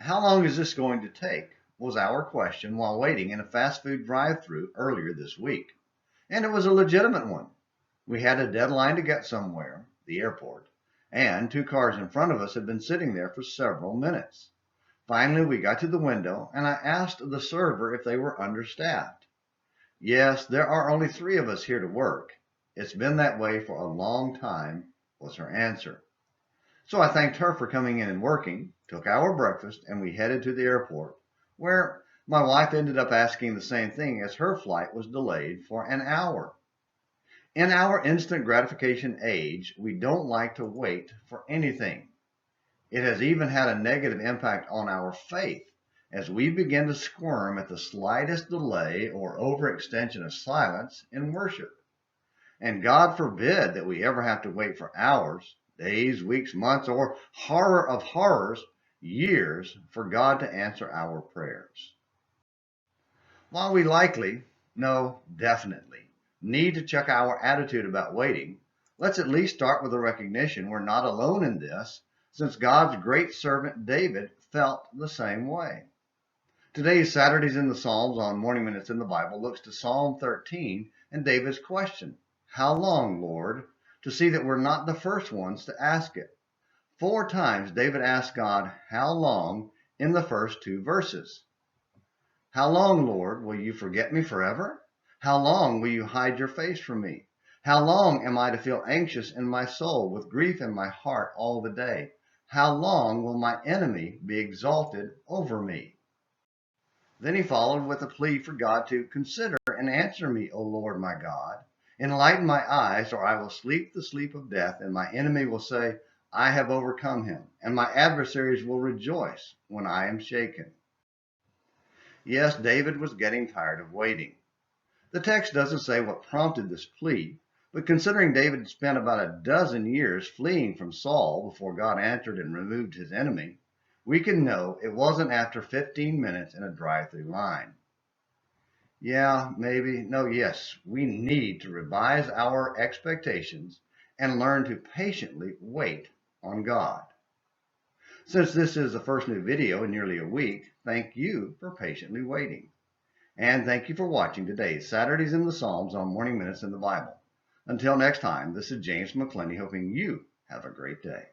How long is this going to take? Was our question while waiting in a fast food drive-thru earlier this week. And it was a legitimate one. We had a deadline to get somewhere, the airport, and two cars in front of us had been sitting there for several minutes. Finally, we got to the window and I asked the server if they were understaffed. Yes, there are only three of us here to work. It's been that way for a long time, was her answer. So I thanked her for coming in and working, took our breakfast, and we headed to the airport, where my wife ended up asking the same thing as her flight was delayed for an hour. In our instant gratification age, we don't like to wait for anything. It has even had a negative impact on our faith as we begin to squirm at the slightest delay or overextension of silence in worship. And God forbid that we ever have to wait for hours, days, weeks, months, or horror of horrors, years for God to answer our prayers. While we likely, no, definitely, need to check our attitude about waiting, let's at least start with a recognition we're not alone in this, since God's great servant David felt the same way. Today's Saturdays in the Psalms on Morning Minutes in the Bible looks to Psalm 13 and David's question, "How long, Lord?" to see that we're not the first ones to ask it. 4 times David asked God, "How long?" in the first 2 verses. How long, Lord, will you forget me forever? How long will you hide your face from me? How long am I to feel anxious in my soul with grief in my heart all the day? How long will my enemy be exalted over me? Then he followed with a plea for God to consider and answer me, O Lord my God. Enlighten my eyes, or I will sleep the sleep of death, and my enemy will say, I have overcome him, and my adversaries will rejoice when I am shaken. Yes, David was getting tired of waiting. The text doesn't say what prompted this plea, but considering David spent about a dozen years fleeing from Saul before God answered and removed his enemy, we can know it wasn't after 15 minutes in a drive-through line. Yeah, maybe, no, yes, we need to revise our expectations and learn to patiently wait on God. Since this is the first new video in nearly a week, thank you for patiently waiting. And thank you for watching today's Saturdays in the Psalms on Morning Minutes in the Bible. Until next time, this is James McClenny hoping you have a great day.